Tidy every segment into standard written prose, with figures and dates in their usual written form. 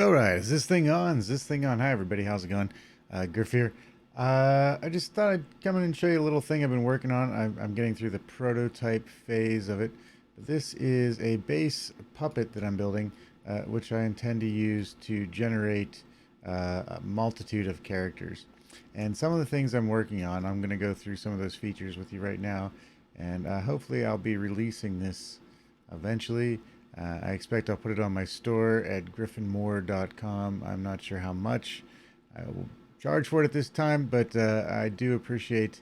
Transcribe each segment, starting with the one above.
All right, is this thing on? Is this thing on? Hi, everybody. How's it going? Griff here. I just thought I'd come in and show you a little thing I've been working on. I'm getting through the prototype phase of it. But this is a base puppet that I'm building, which I intend to use to generate a multitude of characters. And some of the things I'm working on, I'm going to go through some of those features with you right now. And hopefully I'll be releasing this eventually. I expect I'll put it on my store at griffinmore.com. I'm not sure how much I will charge for it at this time, but I do appreciate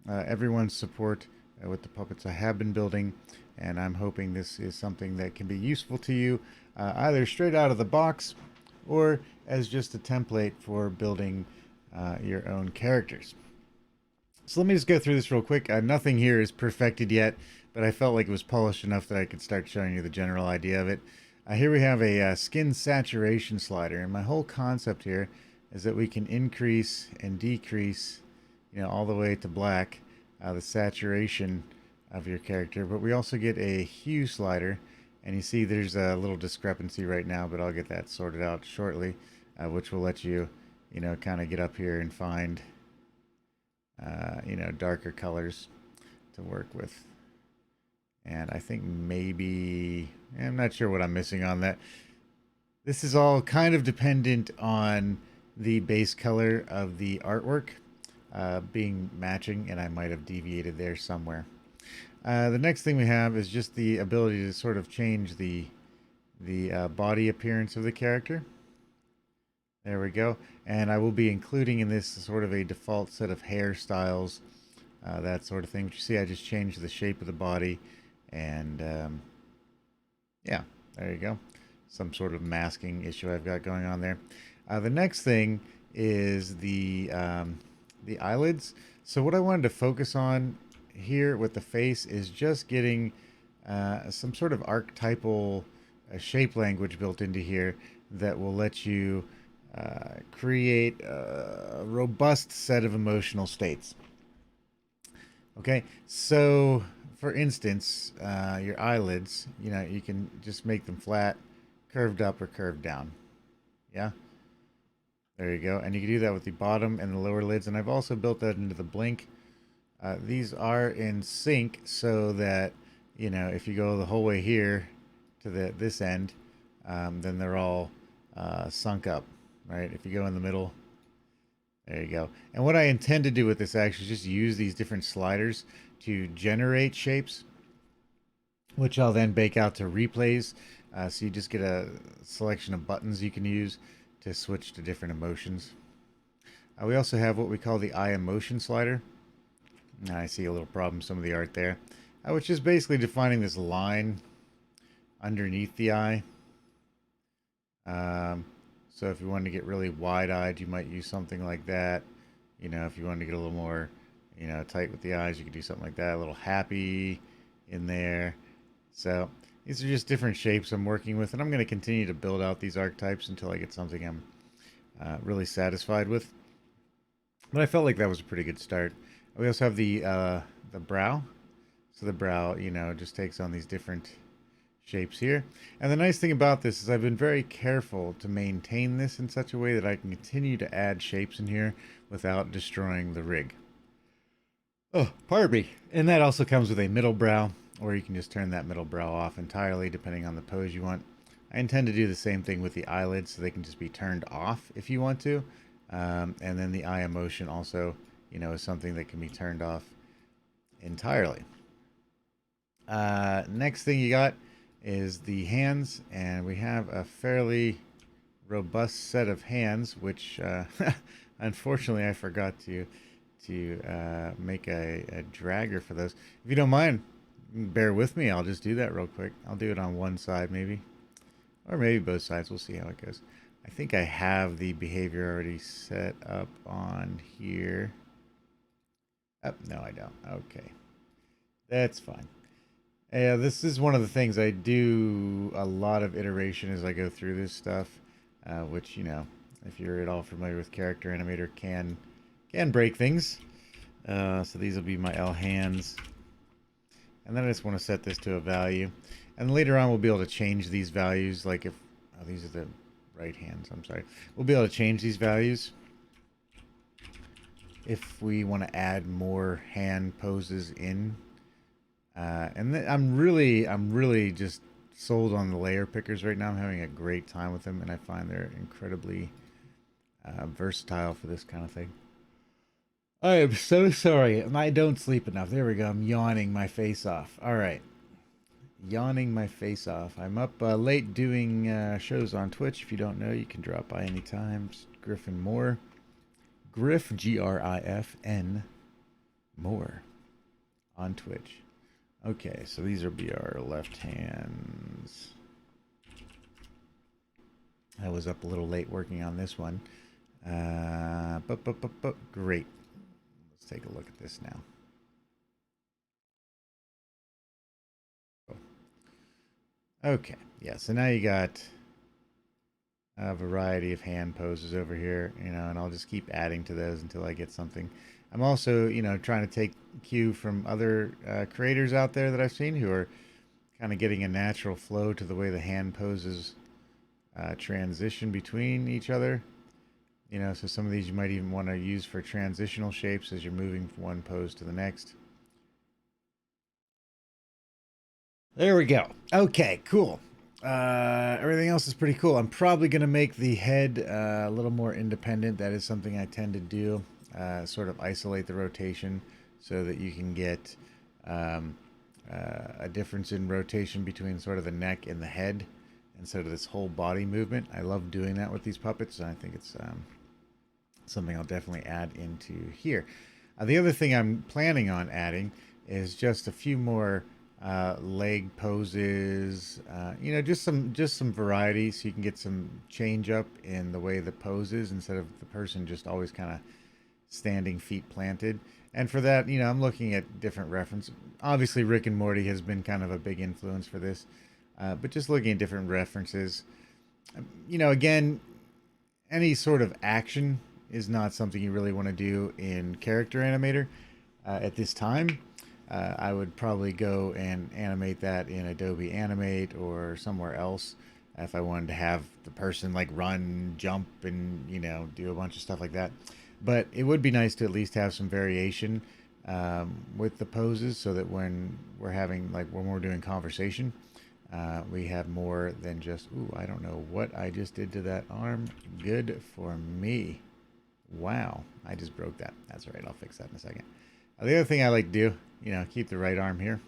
everyone's support with the puppets I have been building, and I'm hoping this is something that can be useful to you either straight out of the box or as just a template for building your own characters. So let me just go through this real quick. Nothing here is perfected yet, but I felt like it was polished enough that I could start showing you the general idea of it. Here we have a skin saturation slider, and my whole concept here is that we can increase and decrease, all the way to black, the saturation of your character. But we also get a hue slider, and you see there's a little discrepancy right now, but I'll get that sorted out shortly, which will let you, kind of get up here and find darker colors to work with. And I think maybe, I'm not sure what I'm missing on that. This is all kind of dependent on the base color of the artwork being matching, and I might have deviated there somewhere. The next thing we have is just the ability to sort of change the body appearance of the character. There we go. And I will be including in this sort of a default set of hairstyles, that sort of thing. But you see, I just changed the shape of the body, and yeah, there you go. Some sort of masking issue I've got going on there. The next thing is the eyelids. So what I wanted to focus on here with the face is just getting some sort of archetypal shape language built into here that will let you create a robust set of emotional states. Okay, so for instance, your eyelids, you can just make them flat, curved up, or curved down. Yeah, there you go. And you can do that with the bottom and the lower lids. And I've also built that into the blink. These are in sync so that, if you go the whole way here to this end, then they're all sunk up, right? If you go in the middle, there you go. And what I intend to do with this actually is just use these different sliders to generate shapes, which I'll then bake out to replays. So you just get a selection of buttons you can use to switch to different emotions. We also have what we call the eye emotion slider. Now I see a little problem with some of the art there, which is basically defining this line underneath the eye. So if you wanted to get really wide-eyed, you might use something like that. If you wanted to get a little more, tight with the eyes, you could do something like that. A little happy in there. So these are just different shapes I'm working with, and I'm going to continue to build out these archetypes until I get something I'm really satisfied with. But I felt like that was a pretty good start. We also have the brow. So the brow, just takes on these different shapes here. And the nice thing about this is I've been very careful to maintain this in such a way that I can continue to add shapes in here without destroying the rig. Oh, pardon me. And that also comes with a middle brow, or you can just turn that middle brow off entirely depending on the pose you want. I intend to do the same thing with the eyelids so they can just be turned off if you want to. And then the eye emotion also, is something that can be turned off entirely. Next thing you got is the hands, and we have a fairly robust set of hands, which unfortunately I forgot to make a dragger for those. If you don't mind, bear with me. I'll just do that real quick. I'll do it on one side maybe, or maybe both sides. We'll see how it goes. I think I have the behavior already set up on here. Oh, no, I don't. Okay, that's fine. Yeah, this is one of the things I do a lot of iteration as I go through this stuff, which, if you're at all familiar with Character Animator, can break things. So these will be my L hands. And then I just want to set this to a value. And later on we'll be able to change these values, like if these are the right hand, so I'm sorry. We'll be able to change these values if we want to add more hand poses in. I'm really just sold on the layer pickers right now. I'm having a great time with them, and I find they're incredibly versatile for this kind of thing. I am so sorry. I don't sleep enough. There we go. I'm yawning my face off. All right. Yawning my face off. I'm up late doing shows on Twitch. If you don't know, you can drop by anytime. Griffin Moore. Griff, Griffn Moore on Twitch. Okay, so these will be our left hands. I was up a little late working on this one. Great. Let's take a look at this now. Okay, yeah, so now you got a variety of hand poses over here, you know, and I'll just keep adding to those until I get something. I'm also, you know, trying to take cue from other creators out there that I've seen who are kind of getting a natural flow to the way the hand poses transition between each other. You know, so some of these you might even want to use for transitional shapes as you're moving from one pose to the next. There we go. Okay, cool. Everything else is pretty cool. I'm probably going to make the head a little more independent. That is something I tend to do. Sort of isolate the rotation so that you can get a difference in rotation between sort of the neck and the head instead of this whole body movement. I love doing that with these puppets, and I think it's something I'll definitely add into here. The other thing I'm planning on adding is just a few more leg poses, you know, just some variety so you can get some change up in the way the poses instead of the person just always kind of standing feet planted. And for that, you know, I'm looking at different references. Obviously, Rick and Morty has been kind of a big influence for this, but just looking at different references. You know, again, any sort of action is not something you really want to do in Character Animator at this time. I would probably go and animate that in Adobe Animate or somewhere else if I wanted to have the person like run, jump, and, you know, do a bunch of stuff like that. But it would be nice to at least have some variation with the poses so that when we're having, like, when we're doing conversation, we have more than just, ooh, I don't know what I just did to that arm. Good for me. Wow, I just broke that. That's all right, I'll fix that in a second. The other thing I like to do, you know, keep the right arm here.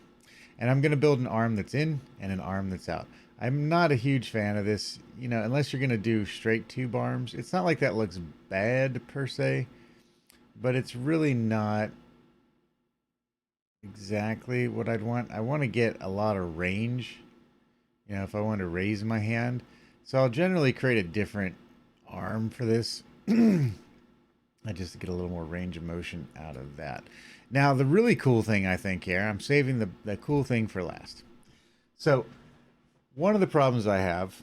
And I'm going to build an arm that's in and an arm that's out. I'm not a huge fan of this, you know, unless you're going to do straight tube arms. It's not like that looks bad per se, but it's really not exactly what I'd want. I want to get a lot of range, you know, if I want to raise my hand. So I'll generally create a different arm for this. I just get a little more range of motion out of that. Now, the really cool thing I think here, I'm saving the cool thing for last. So, one of the problems I have,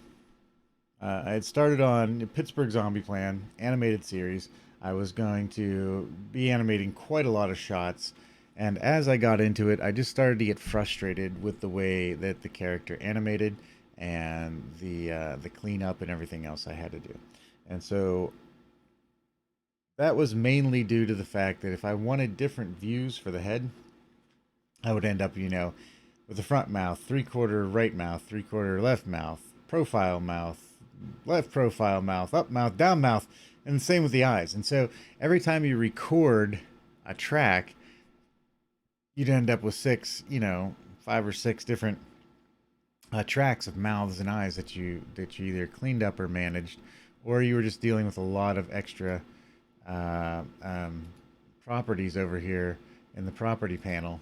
I had started on Pittsburgh Zombie Plan animated series. I was going to be animating quite a lot of shots, and as I got into it, I just started to get frustrated with the way that the character animated and the cleanup and everything else I had to do. And so that was mainly due to the fact that if I wanted different views for the head, I would end up, you know, with the front mouth, 3/4 right mouth, 3/4 left mouth, profile mouth, left profile mouth, up mouth, down mouth, and the same with the eyes. And so every time you record a track, you'd end up with 6, you know, 5 or 6 different tracks of mouths and eyes that you either cleaned up or managed, or you were just dealing with a lot of extra properties over here in the property panel.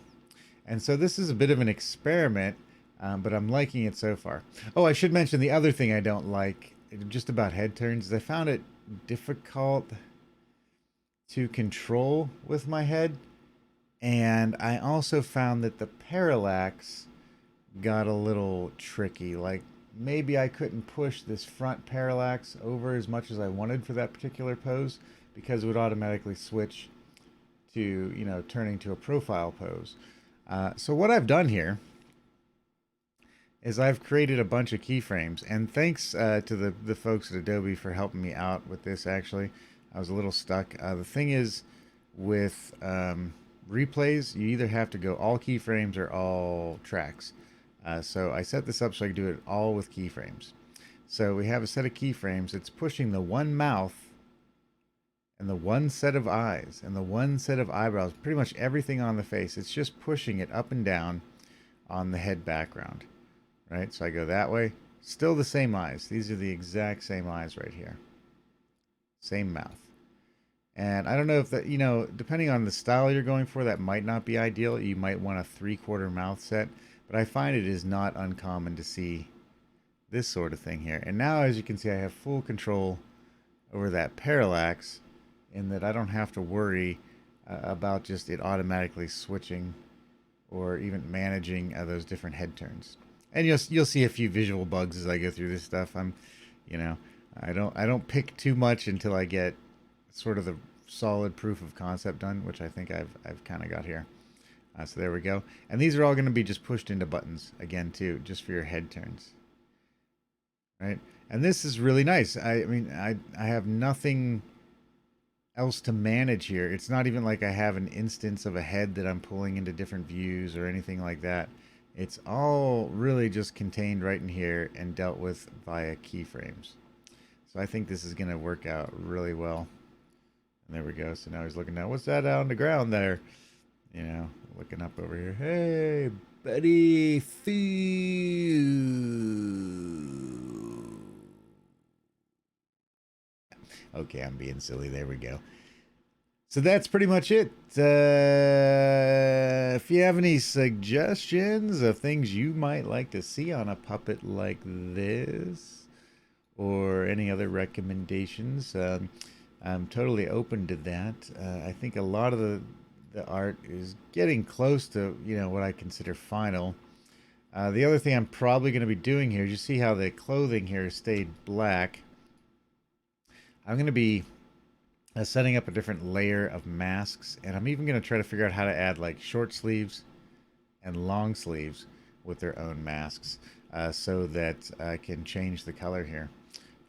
And so this is a bit of an experiment, but I'm liking it so far. Oh, I should mention the other thing I don't like just about head turns is I found it difficult to control with my head. And I also found that the parallax got a little tricky. Like, maybe I couldn't push this front parallax over as much as I wanted for that particular pose, because it would automatically switch to, you know, turning to a profile pose. So what I've done here is I've created a bunch of keyframes, and thanks to the folks at Adobe for helping me out with this. Actually, I was a little stuck. The thing is, with replays, you either have to go all keyframes or all tracks. So I set this up so I can do it all with keyframes. So we have a set of keyframes. It's pushing the one mouth and the one set of eyes and the one set of eyebrows, pretty much everything on the face. It's just pushing it up and down on the head background, right? So I go that way, still the same eyes. These are the exact same eyes right here. Same mouth. And I don't know if that, depending on the style you're going for, that might not be ideal. You might want a 3/4 mouth set, but I find it is not uncommon to see this sort of thing here. And now, as you can see, I have full control over that parallax in that I don't have to worry about just it automatically switching or even managing those different head turns. And you'll see a few visual bugs as I go through this stuff. You know, I don't pick too much until I get sort of the solid proof of concept done, which I think I've kind of got here. So there we go. And these are all going to be just pushed into buttons again too, just for your head turns. Right? And this is really nice. I mean, I have nothing else to manage here. It's not even like I have an instance of a head that I'm pulling into different views or anything like that. It's all really just contained right in here and dealt with via keyframes. So I think this is going to work out really well. And there we go. So now he's looking down. What's that out on the ground there? Looking up over here. Hey, buddy. Foo. Okay, I'm being silly. There we go. So that's pretty much it. If you have any suggestions of things you might like to see on a puppet like this, or any other recommendations, I'm totally open to that. I think a lot of the art is getting close to what I consider final. The other thing I'm probably going to be doing here is you see how the clothing here stayed black. I'm going to be setting up a different layer of masks, and I'm even going to try to figure out how to add like short sleeves and long sleeves with their own masks, so that I can change the color here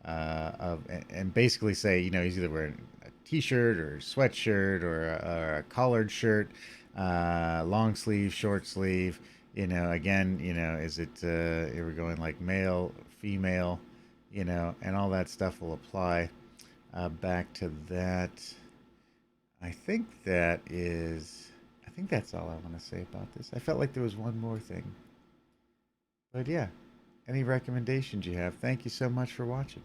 and basically say he's either wearing a t-shirt or sweatshirt or a collared shirt, long sleeve, short sleeve. Again, is it we're going like male, female, and all that stuff will apply. Back to that. I think that's all I want to say about this. I felt like there was one more thing. But yeah, any recommendations you have, thank you so much for watching.